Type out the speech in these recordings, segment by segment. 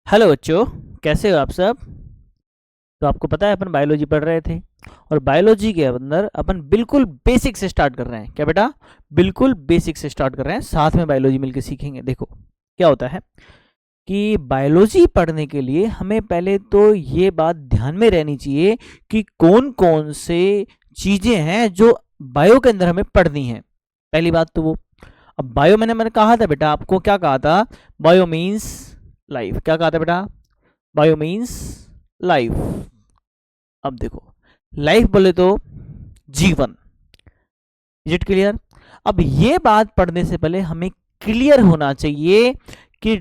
Hello बच्चों, कैसे हो आप सब। तो आपको पता है अपन बायोलॉजी पढ़ रहे थे और बायोलॉजी के अंदर अपन बिल्कुल बेसिक से स्टार्ट कर रहे हैं। क्या बेटा, बिल्कुल बेसिक से स्टार्ट कर रहे हैं, साथ में बायोलॉजी मिलकर सीखेंगे। देखो क्या होता है कि बायोलॉजी पढ़ने के लिए हमें पहले तो ये बात ध्यान में रहनी चाहिए कि कौन कौन से चीजें हैं जो बायो के अंदर हमें पढ़नी है। पहली बात तो वो, अब बायो मैंने कहा था बेटा, आपको क्या कहा था, बायो मीन्स लाइफ। क्या कहा था बेटा, बायो मीन्स लाइफ। अब देखो, लाइफ बोले तो जीवन। Is it clear. अब ये बात पढ़ने से पहले हमें क्लियर होना चाहिए कि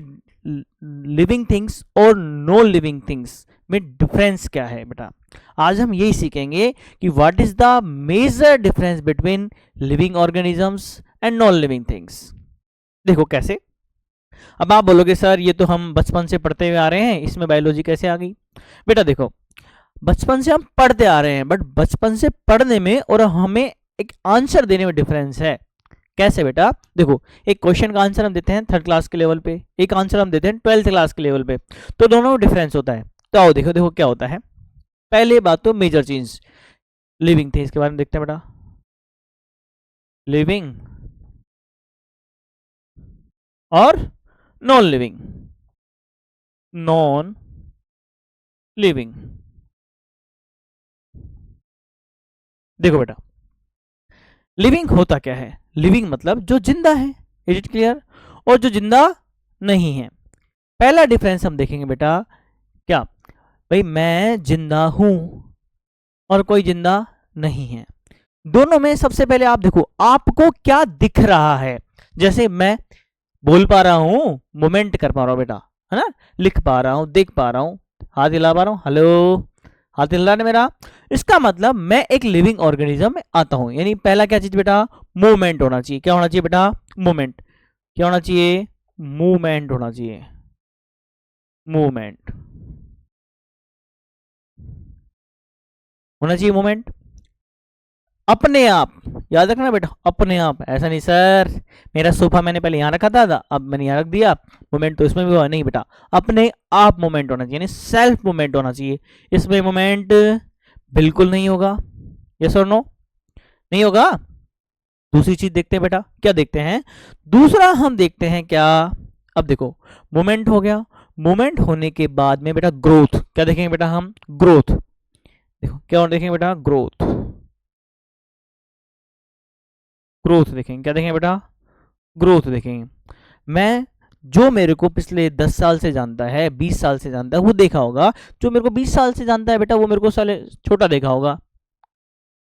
लिविंग थिंग्स और नो लिविंग थिंग्स में डिफरेंस क्या है बेटा। आज हम यही सीखेंगे कि what is the major difference between living organisms and non living things. देखो कैसे। अब आप बोलोगे सर ये तो हम बचपन से पढ़ते हुए आ रहे हैं, इसमें बायोलॉजी कैसे आ गई। बेटा देखो, बचपन से हम पढ़ते आ रहे हैं, बट बचपन से पढ़ने में और हमें एक आंसर देने में डिफरेंस है। कैसे बेटा, देखो एक क्वेश्चन का आंसर हम देते हैं 3rd क्लास के लेवल पे, एक आंसर हम देते हैं 12th क्लास के लेवल पे, तो दोनों में डिफरेंस होता है। तो आओ देखो देखो क्या होता है। पहले बात तो मेजर चेंज लिविंग थे, इसके बारे में देखते हैं बेटा। लिविंग और नॉन लिविंग। नॉन लिविंग, देखो बेटा लिविंग होता क्या है। लिविंग मतलब जो जिंदा है, इज इट क्लियर, और जो जिंदा नहीं है। पहला डिफरेंस हम देखेंगे बेटा, क्या भाई, मैं जिंदा हूं और कोई जिंदा नहीं है। दोनों में सबसे पहले आप देखो आपको क्या दिख रहा है। जैसे मैं बोल पा रहा हूं, मूवमेंट कर पा रहा हूं बेटा, है ना, लिख पा रहा हूं, देख पा रहा हूं, हाथ हिला पा रहा हूं, हेलो, हाथ हिल रहा है मेरा। इसका मतलब मैं एक लिविंग ऑर्गेनिज्म में आता हूं। यानी पहला क्या चीज बेटा, मूवमेंट होना चाहिए। क्या होना चाहिए बेटा, मूवमेंट। क्या होना चाहिए, मूवमेंट होना चाहिए। मूवमेंट होना चाहिए, मूवमेंट अपने आप। याद रखना बेटा, अपने आप, ऐसा नहीं सर मेरा सोफा मैंने पहले यहाँ रखा था अब मैंने यहाँ रख दिया, मूवमेंट तो इसमें भी हुआ नहीं बेटा। अपने आप मूवमेंट होना चाहिए, यानी सेल्फ मूवमेंट होना चाहिए। इसमें मूवमेंट बिल्कुल नहीं होगा। यस और नो, नहीं होगा। दूसरी चीज देखते हैं बेटा, क्या देखते हैं, दूसरा हम देखते हैं क्या। अब देखो मूवमेंट हो गया, मूवमेंट होने के बाद में बेटा ग्रोथ। क्या देखेंगे बेटा हम, ग्रोथ। देखो क्या और देखेंगे बेटा, ग्रोथ। ग्रोथ देखेंगे, क्या देखेंगे बेटा, ग्रोथ देखेंगे। मैं जो मेरे को पिछले 10 साल से जानता है, 20 साल से जानता है, वो देखा होगा। जो मेरे को 20 साल से जानता है बेटा, वो मेरे को साले छोटा देखा होगा,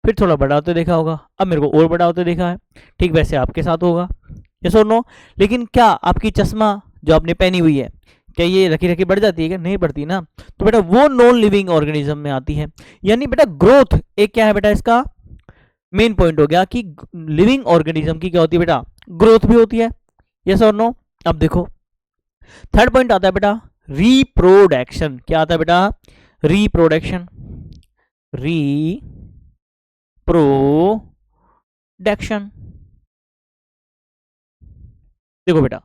फिर थोड़ा बड़ा होते देखा होगा, अब मेरे को और बड़ा होते देखा है। ठीक वैसे आपके साथ होगा। यस और नो। लेकिन क्या आपकी चश्मा जो आपने पहनी हुई है, क्या ये रखी रखी बढ़ जाती है, क्या नहीं बढ़ती ना। तो बेटा वो नॉन लिविंग ऑर्गेनिज्म में आती है। यानी बेटा ग्रोथ एक क्या है बेटा, इसका मेन पॉइंट हो गया कि लिविंग ऑर्गेनिज्म की क्या होती है बेटा, ग्रोथ भी होती है। यस और नो। अब देखो थर्ड पॉइंट आता है बेटा, रिप्रोडक्शन। क्या आता है बेटा, रिप्रोडक्शन। रिप्रोडक्शन। देखो बेटा,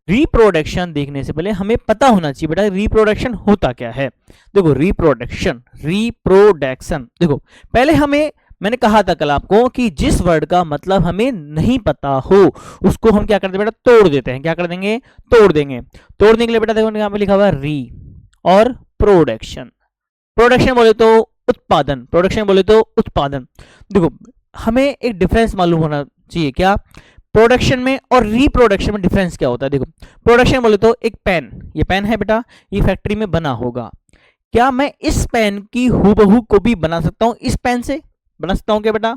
रिप्रोडक्शन देखने से पहले हमें पता होना चाहिए बेटा रिप्रोडक्शन होता क्या है। देखो रिप्रोडक्शन, रिप्रोडक्शन देखो पहले हमें, मैंने कहा था कल आपको कि जिस वर्ड का मतलब हमें नहीं पता हो उसको हम क्या करते हैं बेटा, तोड़ देते हैं। क्या कर देंगे, तोड़ देंगे। तोड़ने के लिए बेटा देखो यहाँ पे लिखा हुआ है री और प्रोडक्शन। प्रोडक्शन बोले तो उत्पादन, प्रोडक्शन बोले तो उत्पादन। देखो हमें एक डिफरेंस मालूम होना चाहिए, क्या प्रोडक्शन में और रिप्रोडक्शन में डिफरेंस क्या होता है। देखो प्रोडक्शन बोले तो एक पेन, ये पेन है बेटा, ये फैक्ट्री में बना होगा। क्या मैं इस पेन की हूबहू कॉपी बना सकता हूं, इस पेन से बना सकता हूं क्या बेटा,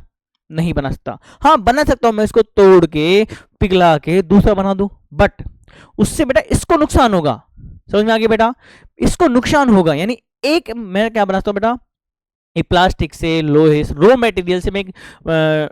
नहीं बना सकता। हाँ बना सकता हूं, मैं इसको तोड़ के पिघला के दूसरा बना दूं, बट उससे बेटा इसको नुकसान होगा। समझ में आ गया बेटा, इसको नुकसान होगा। यानी एक मैं क्या बना सकता हूं बेटा, प्लास्टिक से, लोहे से, रॉ मटेरियल से मैं एक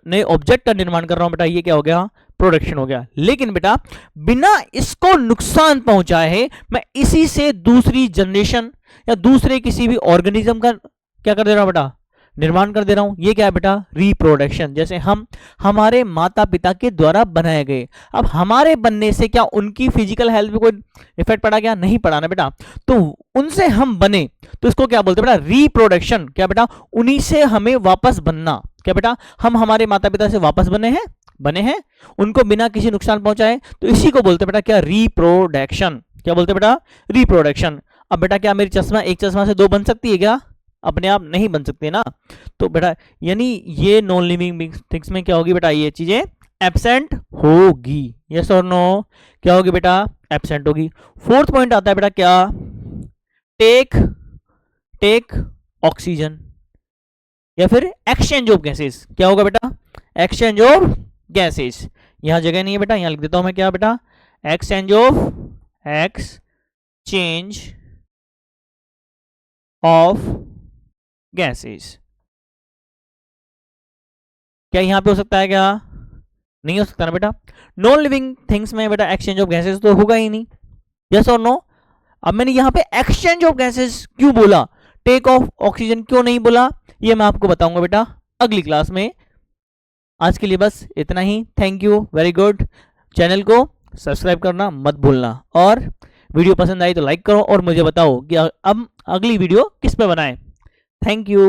नए ऑब्जेक्ट का निर्माण कर रहा हूं बेटा, ये क्या हो गया, प्रोडक्शन हो गया। लेकिन बेटा बिना इसको नुकसान पहुंचाए मैं इसी से दूसरी जनरेशन या दूसरे किसी भी ऑर्गेनिज्म का क्या कर दे रहा हूं बेटा, निर्माण कर दे रहा हूं। ये क्या है बेटा? रिप्रोडक्शन। जैसे हम हमारे माता पिता के द्वारा बनाए गए, अब हमारे बनने से क्या उनकी फिजिकल हेल्थ पे कोई इफेक्ट पड़ा? क्या नहीं पड़ा ना बेटा। तो उनसे हम बने तो इसको क्या बोलते हैं बेटा? रिप्रोडक्शन। क्या बेटा? उन्हीं से हमें वापस बनना। क्या बेटा? हम हमारे माता पिता से वापस बने हैं उनको बिना किसी नुकसान पहुंचाए, तो इसी को बोलते हैं बेटा क्या? रिप्रोडक्शन। क्या बोलते हैं बेटा? रिप्रोडक्शन। अब बेटा क्या मेरी चश्मा, एक चश्मा से दो बन सकती है क्या? अपने आप नहीं बन सकते ना। तो बेटा यानी ये नॉन लिविंग थिंग्स में क्या होगी बेटा? ये चीजें एब्सेंट होगी। यस और नो? क्या होगी बेटा? एब्सेंट होगी। फोर्थ पॉइंट आता है बेटा क्या? टेक ऑक्सीजन या फिर एक्सचेंज ऑफ गैसेस। क्या होगा बेटा? Exchange of gases. यहां जगह नहीं है बेटा, यहां लिख देता हूं मैं क्या बेटा? Exchange of gases. क्या यहां पे हो सकता है? क्या नहीं हो सकता ना बेटा। नॉन लिविंग थिंग्स में बेटा एक्सचेंज ऑफ गैसेस तो होगा ही नहीं। यस और नो? अब मैंने यहां पे एक्सचेंज ऑफ गैसेस क्यों बोला, टेक ऑफ ऑक्सीजन क्यों नहीं बोला, ये मैं आपको बताऊंगा बेटा अगली क्लास में। आज के लिए बस इतना ही। Thank you, very good. Channel को सब्सक्राइब करना मत भूलना, और वीडियो पसंद आई तो लाइक करो, और मुझे बताओ कि अब अगली वीडियो किस पे बनाएं। Thank you.